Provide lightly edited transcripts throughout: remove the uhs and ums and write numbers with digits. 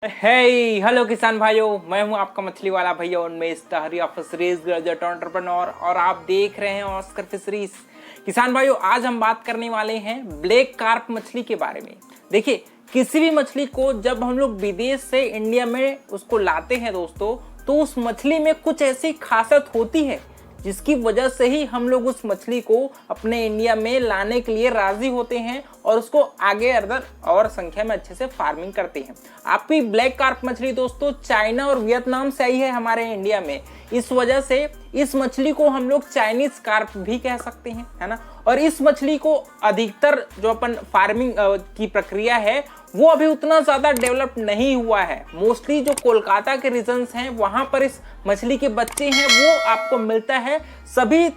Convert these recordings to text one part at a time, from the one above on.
Hello किसान भाइयों, मैं हूं आपका मछली वाला भैया उन्मेष तहरी ऑफ फिशरीज ग्रेजुएट एंटरप्रेन्योर और आप देख रहे हैं ऑस्कर फिशरीज। किसान भाइयों, आज हम बात करने वाले हैं ब्लैक कार्प मछली के बारे में। देखिए, किसी भी मछली को जब हम लोग विदेश से इंडिया में उसको लाते हैं दोस्तों, तो उस मछली में कुछ ऐसी खासियत होती है जिसकी वजह से ही हम लोग उस मछली को अपने इंडिया में लाने के लिए राजी होते हैं और उसको आगे अदर और संख्या में अच्छे से फार्मिंग करते हैं। आपकी ब्लैक कार्प मछली दोस्तों चाइना और वियतनाम से आई है हमारे इंडिया में। इस वजह से इस मछली को हम लोग चाइनीज कार्प भी कह सकते हैं, है ना। और इस मछली को अधिकतर जो अपन फार्मिंग की प्रक्रिया है वो अभी उतना ज्यादा डेवलप नहीं हुआ है। मोस्टली जो कोलकाता के रीजन्स हैं वहां पर इस मछली के बच्चे हैं वो आपको मिलता है। सभी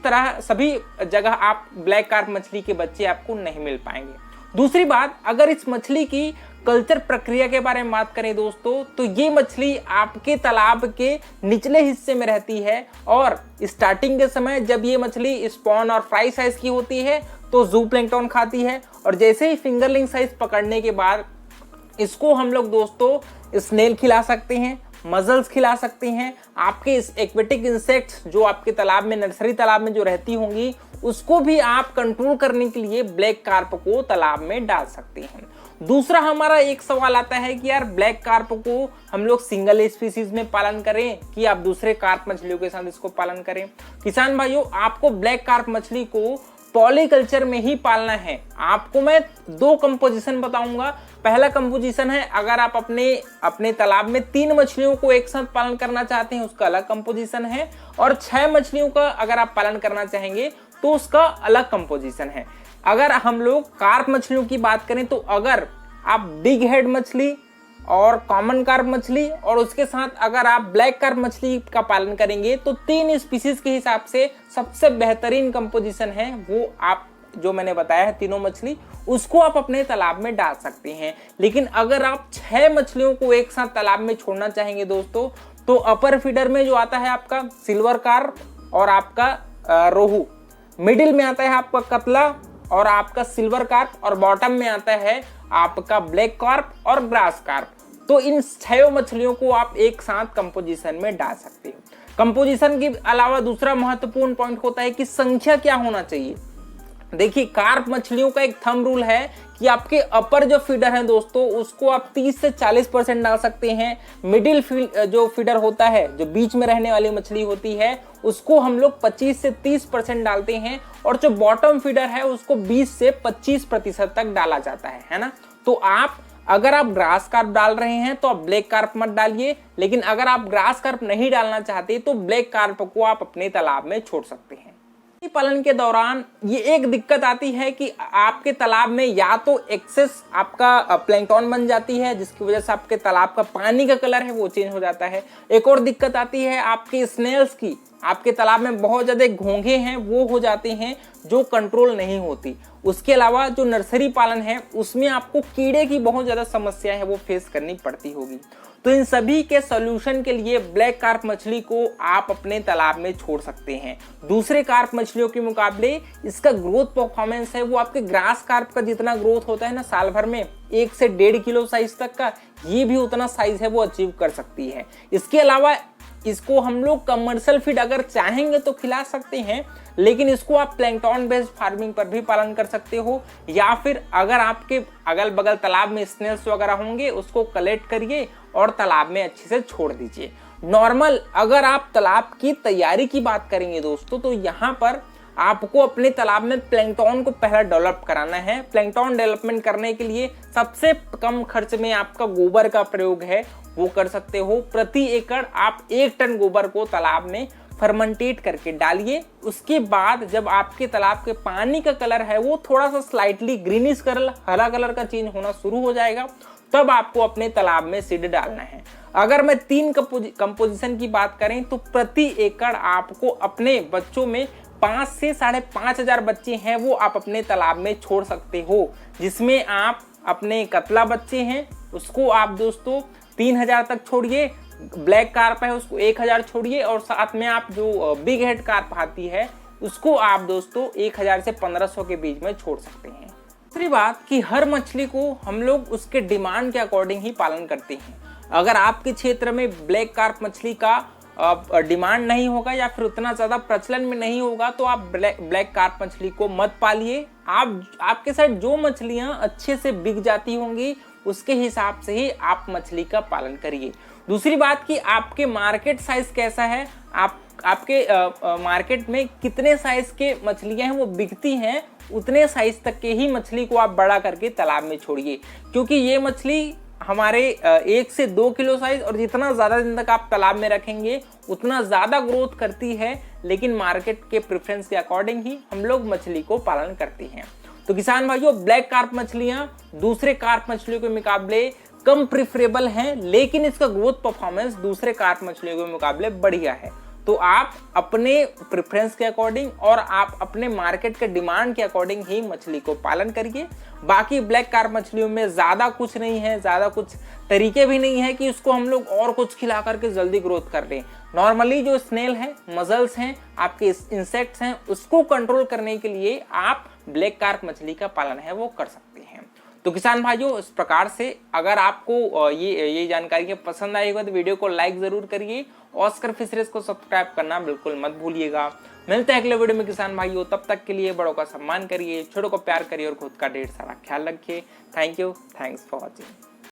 जगह आप ब्लैक कार्प मछली के बच्चे आपको नहीं मिल पाएंगे। दूसरी बात, अगर इस मछली की कल्चर प्रक्रिया के बारे में बात करें दोस्तों, तो ये मछली आपके तालाब के निचले हिस्से में रहती है और स्टार्टिंग के समय जब ये मछली स्पॉन और फ्राई साइज की होती है तो जूप्लैंक्टन खाती है, और जैसे ही फिंगरलिंग साइज पकड़ने के बाद इसको हम लोग दोस्तों स्नेल खिला सकते हैं, मजल्स खिला सकते हैं। आपके एक्वेटिक इंसेक्ट्स जो आपके तालाब में, नर्सरी तालाब में जो रहती होंगी, उसको भी आप कंट्रोल करने के लिए ब्लैक कार्प को तालाब में डाल सकते हैं। दूसरा हमारा एक सवाल आता है कि यार ब्लैक कार्प को हम लोग सिंगल स्पीसीज में पालन करें कि आप दूसरे कार्प मछलियों के साथ इसको पालन करें। किसान भाइयों, आपको ब्लैक कार्प मछली को पॉलीकल्चर में ही पालना है। आपको मैं 2 कंपोजिशन बताऊंगा। पहला कंपोजिशन है, अगर आप अपने तालाब में 3 मछलियों को एक साथ पालन करना चाहते हैं उसका अलग कंपोजिशन है, और 6 मछलियों का अगर आप पालन करना चाहेंगे तो उसका अलग कंपोजिशन है। अगर हम लोग कार्प मछलियों की बात करें तो अगर आप बिग हेड मछली और कॉमन कार्प मछली और उसके साथ अगर आप ब्लैक कार्प मछली का पालन करेंगे तो 3 स्पीसीज के हिसाब से सबसे बेहतरीन कंपोजिशन है वो आप जो मैंने बताया है, तीनों मछली, उसको आप अपने तालाब में डाल सकते हैं। लेकिन अगर आप 6 मछलियों को एक साथ तालाब में छोड़ना चाहेंगे दोस्तों, तो अपर फीडर में जो आता है आपका सिल्वर कार्प और आपका रोहू, मिडिल में आता है आपका कतला और आपका सिल्वर कार्प, और बॉटम में आता है आपका ब्लैक कार्प और ग्रास कार्प। तो इन 6 मछलियों को आप एक साथ कंपोजिशन में डाल सकते हो। कंपोजिशन के अलावा दूसरा महत्वपूर्ण पॉइंट होता है कि संख्या क्या होना चाहिए। देखिए, कार्प मछलियों का एक थंब रूल है कि आपके अपर जो फीडर है दोस्तों उसको आप 30 से 40% डाल सकते हैं। मिडिल जो फीडर होता है, जो बीच में रहने वाली मछली होती है, उसको हम लोग 25 से 30% डालते हैं, और जो बॉटम फीडर है उसको 20 से 25% तक डाला जाता है ना। तो अगर आप ग्रास कार्प डाल रहे हैं तो आप ब्लैक कार्प मत डालिए, लेकिन अगर आप ग्रास कार्प नहीं डालना चाहते तो ब्लैक कार्प को आप अपने तालाब में छोड़ सकते हैं। पालन के दौरान ये एक दिक्कत आती है कि आपके तालाब में या तो एक्सेस आपका प्लैंक्टन बन जाती है जिसकी वजह से आपके तालाब का पानी का कलर है वो चेंज हो जाता है। एक और दिक्कत आती है आपके स्नेल्स की, आपके तालाब में बहुत ज्यादा घोंघे हैं वो हो जाते हैं जो कंट्रोल नहीं होती। उसके अलावा जो नर्सरी पालन है उसमें आपको कीड़े की बहुत ज्यादा समस्या है वो फेस करनी पड़ती होगी। तो इन सभी के सॉल्यूशन के लिए ब्लैक कार्प मछली को आप अपने तालाब में छोड़ सकते हैं। दूसरे कार्प मछलियों के मुकाबले इसका ग्रोथ परफॉर्मेंस है वो आपके ग्रास कार्प का जितना ग्रोथ होता है ना साल भर में 1 से 1.5 किलो साइज तक का, ये भी उतना साइज है वो अचीव कर सकती है। इसके अलावा इसको हम लोग कमर्शियल फीड अगर चाहेंगे तो खिला सकते हैं, लेकिन इसको आप प्लैंक्टन बेस्ड फार्मिंग पर भी पालन कर सकते हो, या फिर अगर आपके अगल बगल तालाब में स्नेल्स वगैरह होंगे उसको कलेक्ट करिए और तालाब में अच्छे से छोड़ दीजिए। नॉर्मल अगर आप तालाब की तैयारी की बात करेंगे दोस्तों, तो यहाँ पर आपको अपने तालाब में प्लैंक्टन को पहला डेवलप कराना है। प्लैंक्टन डेवलपमेंट करने के लिए सबसे कम खर्च में आपका गोबर का प्रयोग है वो कर सकते हो। प्रति एकड़ आप 1 टन गोबर को तालाब में फर्मेंटेट करके डालिए। उसके बाद जब आपके तालाब के पानी का कलर है वो थोड़ा सा स्लाइटली ग्रीनिश कलर, हरा कलर का चेंज होना शुरू हो जाएगा, तब आपको अपने तालाब में सीड डालना है। अगर मैं 3 कंपोजिशन की बात करें तो प्रति एकड़ आपको अपने बच्चों में 5 से 5,500 बच्चे हैं वो आप अपने तालाब में छोड़ सकते हो, जिसमें आप अपने कतला बच्चे हैं उसको आप दोस्तों 3,000 तक छोड़िए, ब्लैक कार्प है उसको 1,000 छोड़िए, और साथ में आप जो बिग हेड कार्प आती है उसको आप दोस्तों 1,000 से 1,500 के बीच में छोड़ सकते हैं। दूसरी बात कि हर मछली को हम लोग उसके डिमांड के अकॉर्डिंग ही पालन करते हैं। अगर आपके क्षेत्र में ब्लैक कार्प मछली का डिमांड नहीं होगा या फिर उतना ज़्यादा प्रचलन में नहीं होगा तो आप ब्लैक कार्प मछली को मत पालिए। आपके साथ जो मछलियां अच्छे से बिक जाती होंगी उसके हिसाब से ही आप मछली का पालन करिए। दूसरी बात कि आपके मार्केट साइज कैसा है, आपके मार्केट में कितने साइज के मछलियां हैं वो बिकती हैं, उतने साइज तक के ही मछली को आप बड़ा करके तालाब में छोड़िए, क्योंकि ये मछली हमारे 1 से 2 किलो साइज और जितना ज़्यादा दिन तक आप तालाब में रखेंगे उतना ज़्यादा ग्रोथ करती है। लेकिन मार्केट के प्रेफरेंस के अकॉर्डिंग ही हम लोग मछली को पालन करते हैं। तो किसान भाइयों, ब्लैक कार्प मछलियाँ दूसरे कार्प मछलियों के मुकाबले कम प्रिफरेबल हैं, लेकिन इसका ग्रोथ परफॉर्मेंस दूसरे कार्प मछलियों के मुकाबले बढ़िया है। तो आप अपने प्रेफरेंस के अकॉर्डिंग और आप अपने मार्केट के डिमांड के अकॉर्डिंग ही मछली को पालन करिए। बाकी ब्लैक कार्प मछलियों में ज़्यादा कुछ नहीं है, ज़्यादा कुछ तरीके भी नहीं है कि उसको हम लोग और कुछ खिला करके जल्दी ग्रोथ कर लें। नॉर्मली जो स्नेल है, मजल्स हैं, आपके इंसेक्ट्स हैं, उसको कंट्रोल करने के लिए आप ब्लैक कार्प मछली का पालन है वो कर सकते हैं। तो किसान भाइयों, इस प्रकार से अगर आपको ये जानकारी पसंद आई होगा तो वीडियो को लाइक जरूर करिए। ऑस्कर फिशरीज को सब्सक्राइब करना बिल्कुल मत भूलिएगा। मिलते हैं अगले वीडियो में किसान भाइयों, तब तक के लिए बड़ों का सम्मान करिए, छोटों को प्यार करिए और खुद का ढेर सारा ख्याल रखिए। Thank you, thanks for watching.